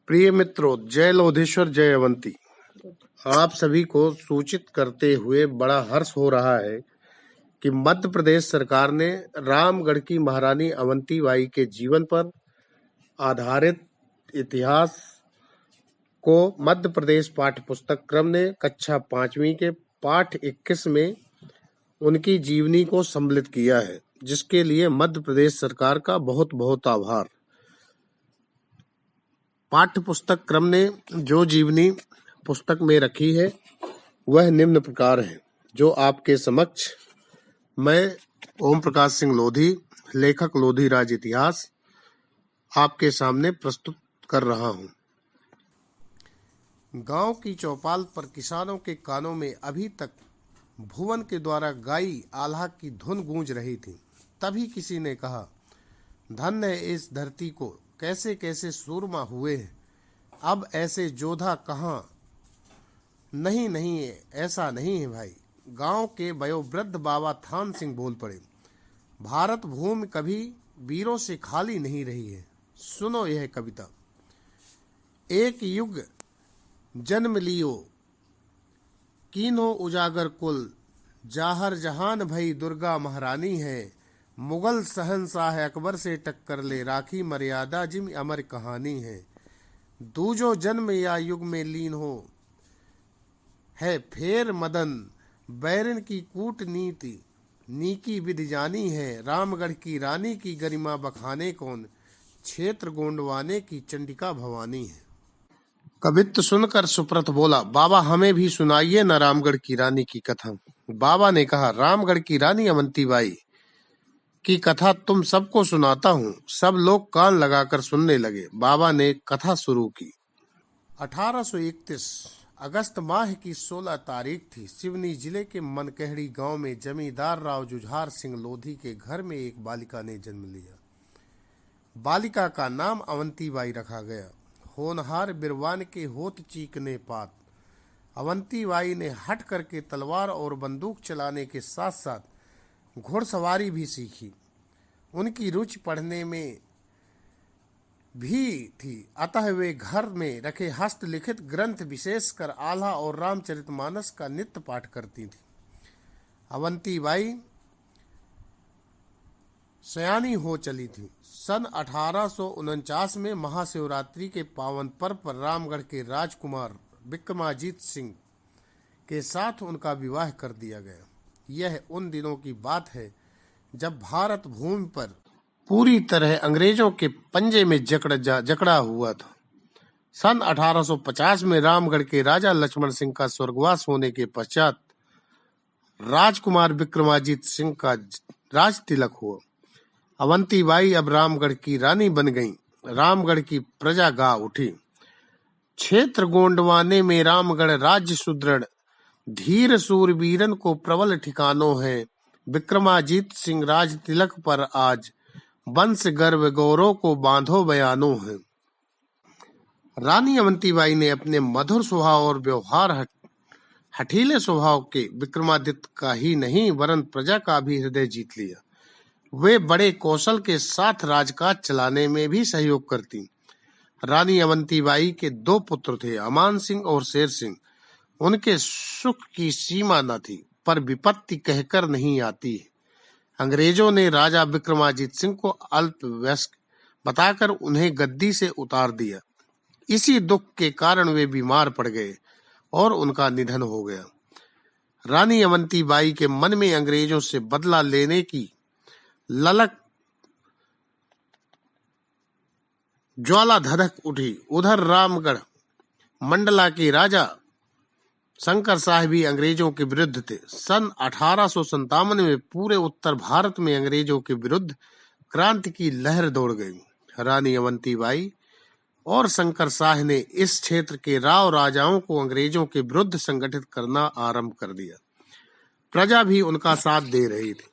प्रिय मित्रों, जय लोधेश्वर जय अवंती। आप सभी को सूचित करते हुए बड़ा हर्ष हो रहा है कि मध्य प्रदेश सरकार ने रामगढ़ की महारानी अवंती बाई के जीवन पर आधारित इतिहास को मध्य प्रदेश पाठ्य पुस्तक क्रम ने कक्षा 5वीं के पाठ 21 में उनकी जीवनी को सम्मिलित किया है, जिसके लिए मध्य प्रदेश सरकार का बहुत बहुत आभार। पाठ्य पुस्तक क्रम ने जो जीवनी पुस्तक में रखी है वह निम्न प्रकार है, जो आपके समक्ष मैं ओम प्रकाश सिंह लोधी, लेखक लोधी राज इतिहास, आपके सामने प्रस्तुत कर रहा हूं। गांव की चौपाल पर किसानों के कानों में अभी तक भुवन के द्वारा गाई आल्हा की धुन गूंज रही थी। तभी किसी ने कहा, धन्य है इस धरती को, कैसे कैसे सूरमा हुए हैं। अब ऐसे जोधा कहाँ। नहीं नहीं, ऐसा नहीं है भाई। गांव के वयोवृद्ध बाबा थान सिंह बोल पड़े, भारत भूमि कभी वीरों से खाली नहीं रही है। सुनो यह कविता। एक युग जन्म लियो, कीन्हो उजागर कुल, जाहर जहान भई दुर्गा महारानी है। मुगल शहंशाह अकबर से टक्कर ले, राखी मर्यादा जिम अमर कहानी है। दूजो जन्म या युग में लीन हो है फेर मदन, बैरन की कूटनीति नीकी विधि जानी है। रामगढ़ की रानी की गरिमा बखाने कौन, क्षेत्र गोंडवाने की चंडिका भवानी है। कवित्व सुनकर सुप्रत बोला, बाबा हमें भी सुनाइए न रामगढ़ की रानी की कथा। बाबा ने कहा, रामगढ़ की रानी अवंती बाई की कथा तुम सबको सुनाता हूँ। सब लोग कान लगाकर सुनने लगे। बाबा ने कथा शुरू की। 1831 अगस्त माह की 16 तारीख थी। सिवनी जिले के मनकहड़ी गांव में जमींदार राव जुझार सिंह लोधी के घर में एक बालिका ने जन्म लिया। बालिका का नाम अवंती बाई रखा गया। होनहार बिरवान के होत चीकने पात। अवंती बाई ने हट करके तलवार और बंदूक चलाने के साथ साथ घुड़सवारी भी सीखी। उनकी रुचि पढ़ने में भी थी, अतः वे घर में रखे हस्तलिखित ग्रंथ विशेषकर आल्हा और रामचरितमानस का नित्य पाठ करती थी। अवंती बाई सयानी हो चली थी। सन 1849 में महाशिवरात्रि के पावन पर्व पर रामगढ़ के राजकुमार विक्रमाजीत सिंह के साथ उनका विवाह कर दिया गया। यह उन दिनों की बात है जब भारत भूमि पर पूरी तरह अंग्रेजों के पंजे में जकड़ा हुआ था। सन 1850 में रामगढ़ के राजा लक्ष्मण सिंह का स्वर्गवास होने के पश्चात राजकुमार विक्रमाजीत सिंह का राज तिलक हुआ। अवंती बाई अब रामगढ़ की रानी बन गईं। रामगढ़ की प्रजा गा उठी, क्षेत्र गोंडवाने में रामगढ़ राज्य सुदृढ़, धीर सूरवीरन को प्रबल ठिकानों है। विक्रमाजीत सिंह राज तिलक पर आज, वंश गर्व गौरव को बांधो बयानों है। रानी अवंती बाई ने अपने मधुर स्वभाव और व्यवहार हठीले स्वभाव के विक्रमादित्य का ही नहीं वरन प्रजा का भी हृदय जीत लिया। वे बड़े कौशल के साथ राजकाज चलाने में भी सहयोग करती। रानी अवंती बाई के 2 पुत्र थे, अमान सिंह और शेर सिंह। उनके सुख की सीमा न थी, पर विपत्ति कहकर नहीं आती। अंग्रेजों ने राजा विक्रमाजीत सिंह को अल्पवयस्क बताकर उन्हें गद्दी से उतार दिया। इसी दुख के कारण वे बीमार पड़ गए और उनका निधन हो गया। रानी अवंती बाई के मन में अंग्रेजों से बदला लेने की ललक ज्वाला धधक उठी। उधर रामगढ़ मंडला के राजा शंकर साहब भी अंग्रेजों के विरुद्ध थे। सन 1857 में पूरे उत्तर भारत में अंग्रेजों के विरुद्ध क्रांति की लहर दौड़ गई। रानी अवंती बाई और शंकर साह ने इस क्षेत्र के राव राजाओं को अंग्रेजों के विरुद्ध संगठित करना आरंभ कर दिया। प्रजा भी उनका साथ दे रही थी।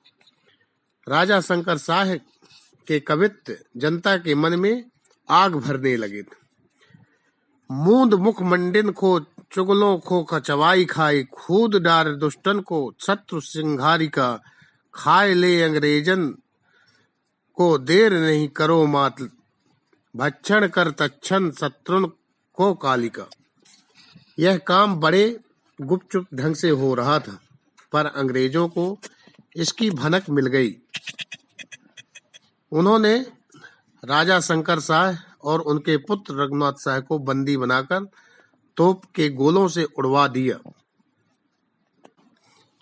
राजा शंकर साह के कवित्व जनता के मन में आग भरने लगे थे। मूंद मुख मंडिन को चुगलों को कचवाई खाए, खूद डार दुष्टन को शत्रु सिंघारिका, खाए ले अंग्रेजन को देर नहीं करो मात, भक्षण कर तक्षण शत्रुन को कालिका। यह काम बड़े गुपचुप ढंग से हो रहा था, पर अंग्रेजों को इसकी भनक मिल गई। उन्होंने राजा शंकर शाह और उनके पुत्र रघुनाथ शाह को बंदी बनाकर तोप के गोलों से उड़वा दिया।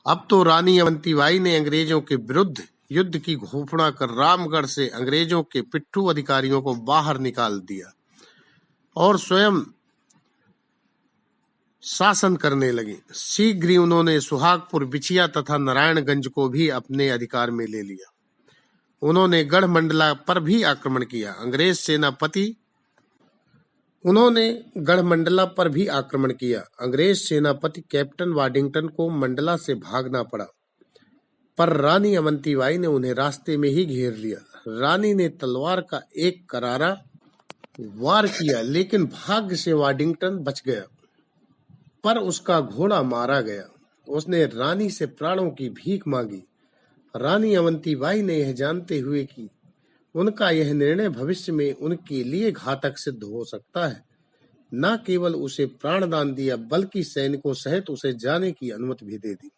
अब तो रानी अवंतीबाई ने अंग्रेजों के विरुद्ध युद्ध की घोषणा कर रामगढ़ से अंग्रेजों के पिट्ठू अधिकारियों को बाहर निकाल दिया और स्वयं शासन करने लगी। शीघ्र ही उन्होंने सुहागपुर, बिछिया तथा नारायणगंज को भी अपने अधिकार में ले लिया। उन्होंने गढ़मंडला पर भी आक्रमण किया। अंग्रेज सेनापति कैप्टन वाडिंगटन को मंडला से भागना पड़ा, पर रानी अवंतीबाई ने उन्हें रास्ते में ही घेर लिया। रानी ने तलवार का एक करारा वार किया, लेकिन भाग्य से वाडिंगटन बच गया, पर उसका घोड़ा मारा गया। उसने रानी से प्राणों की भीख मांगी। रानी अवंतीबाई ने यह जानते हुए कि उनका यह निर्णय भविष्य में उनके लिए घातक सिद्ध हो सकता है, न केवल उसे प्राणदान दिया, बल्कि सैनिकों सहित उसे जाने की अनुमति भी दे दी।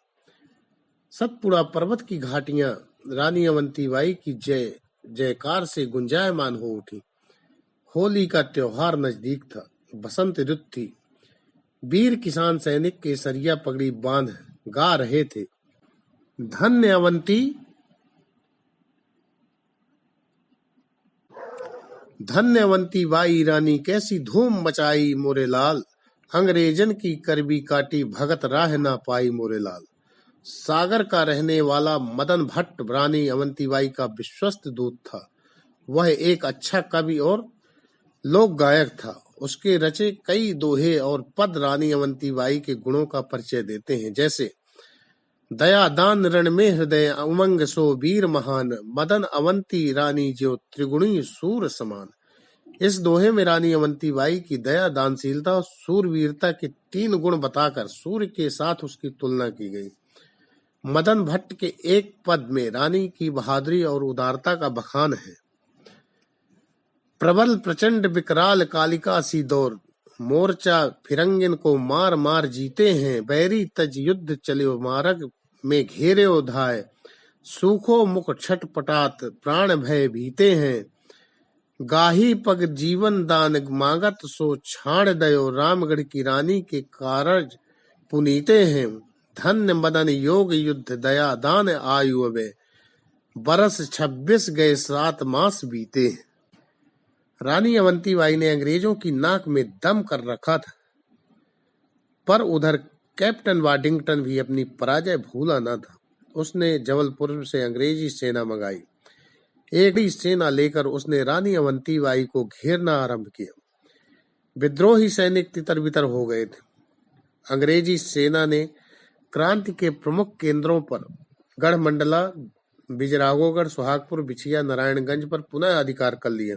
सतपुड़ा पर्वत की घाटियां रानी अवंतीबाई की जय जयकार से गुंजायमान हो उठी। होली का त्योहार नजदीक था। बसंत ऋतु थी। वीर किसान सैनिक केसरिया पगड़ी बांध गा रहे थे, धन्य अवंती, धन्य अवंतीबाई रानी, कैसी धूम मचाई मोरे लाल, अंग्रेजन की करबी काटी, भगत राह ना पाई मोरे लाल। सागर का रहने वाला मदन भट्ट रानी अवंतीबाई का विश्वस्त दूत था। वह एक अच्छा कवि और लोक गायक था। उसके रचे कई दोहे और पद रानी अवंतीबाई के गुणों का परिचय देते हैं, जैसे दया दान रण में हृदय, उमंग सो वीर महान, मदन अवंती रानी जो त्रिगुणी सूर समान। इस दोहे में रानी अवंतीबाई की दया, दानशीलता और सूरवीरता के 3 गुण बताकर सूर्य के साथ उसकी तुलना की गई। मदन भट्ट के एक पद में रानी की बहादुरी और उदारता का बखान है। प्रबल प्रचंड विकराल कालिका सी दौर, मोर्चा फिरंगिन को मार मार जीते हैं, बैरी तज युद्ध चले मार्ग में घेरे उधाय, सूखो मुख छटपटात प्राण भय भीते हैं, गाही पग जीवन दान मांगत सो छाड़ दयो, रामगढ़ की रानी के कारज पुनीते हैं, धन्य मदन योग युद्ध दया दान आयु अबे, बरस 26 गए 7 मास बीते। रानी अवंतीबाई ने अंग्रेजों की नाक में दम कर रखा था, पर उधर कैप्टन वाडिंगटन भी अपनी पराजय भूला न था। उसने जबलपुर से अंग्रेजी सेना मंगाई। एक बड़ी सेना लेकर उसने रानी अवंतीबाई को घेरना आरंभ किया। विद्रोही सैनिक तितर बितर हो गए थे। अंग्रेजी सेना ने क्रांति के प्रमुख केंद्रों पर गढ़मंडला, बिजराघोगढ़, सुहागपुर, बिछिया, नारायणगंज पर पुनः अधिकार कर लिया।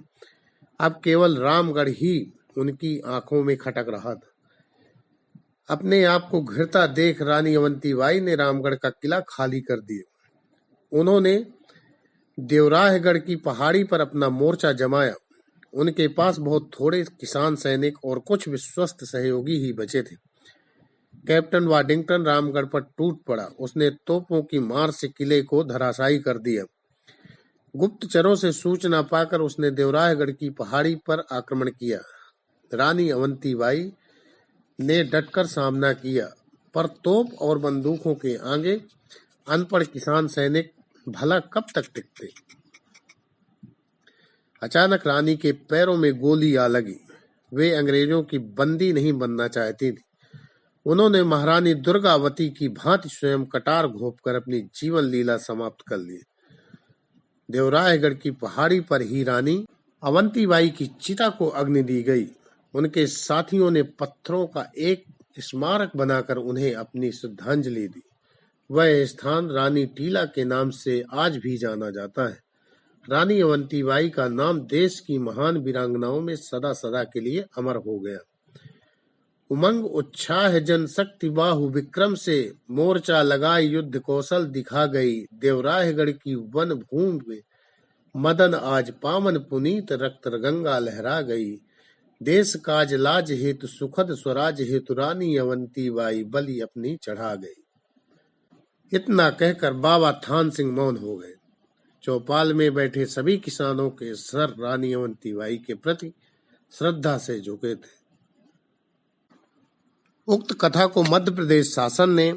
अब केवल रामगढ़ ही उनकी आंखों में खटक रहा था। अपने आप को घिरता देख रानी अवंतीबाई ने रामगढ़ का किला खाली कर दिया। उन्होंने देवराहगढ़ की पहाड़ी पर अपना मोर्चा जमाया। उनके पास बहुत थोड़े किसान सैनिक और कुछ विश्वस्त सहयोगी ही बचे थे। कैप्टन वाडिंगटन रामगढ़ पर टूट पड़ा। उसने तोपों की मार से किले को धराशायी कर दिया। गुप्तचरों से सूचना पाकर उसने देवराहगढ़ की पहाड़ी पर आक्रमण किया। रानी अवंतीबाई ने डटकर सामना किया, पर तोप और बंदूकों के आगे अनपढ़ किसान सैनिक भला कब तक टिकते। अचानक रानी के पैरों में गोली आ लगी। वे अंग्रेजों की बंदी नहीं बनना चाहती थी। उन्होंने महारानी दुर्गावती की भांति स्वयं कटार घोंपकर अपनी जीवन लीला समाप्त कर ली। देवराहगढ़ की पहाड़ी पर ही रानी अवंतीबाई की चिता को अग्नि दी गई। उनके साथियों ने पत्थरों का एक स्मारक बनाकर उन्हें अपनी श्रद्धांजलि दी। वह स्थान रानी टीला के नाम से आज भी जाना जाता है। रानी अवंतीबाई का नाम देश की महान वीरांगनाओं में सदा सदा के लिए अमर हो गया। उमंग उत्साह जनशक्ति बाहु विक्रम से, मोर्चा लगाई युद्ध कौशल दिखा गई, देवराहगढ़ की वन भूमि में मदन आज पावन पुनीत, रक्त गंगा लहरा गई, देश काज लाज हेतु सुखद स्वराज हेतु रानी अवंती बाई बलि अपनी चढ़ा गई। इतना कहकर बाबा थान सिंह मौन हो गए। चौपाल में बैठे सभी किसानों के सर रानी अवंती बाई के प्रति श्रद्धा से झुके थे। उक्त कथा को मध्य प्रदेश शासन ने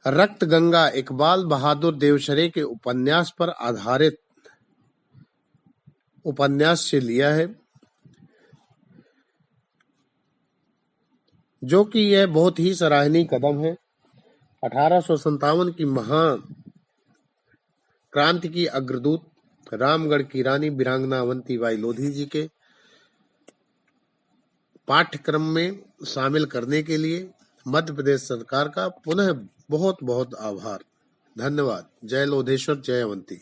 रक्त गंगा इकबाल बहादुर देवशरे के उपन्यास पर आधारित उपन्यास से लिया है, जो कि यह बहुत ही सराहनीय कदम है। 1857 की महान क्रांति की अग्रदूत रामगढ़ की रानी वीरांगना अवंती बाई लोधी जी के पाठ्यक्रम में शामिल करने के लिए मध्य प्रदेश सरकार का पुनः बहुत बहुत आभार। धन्यवाद। जय लोधेश्वर, जय अवंती।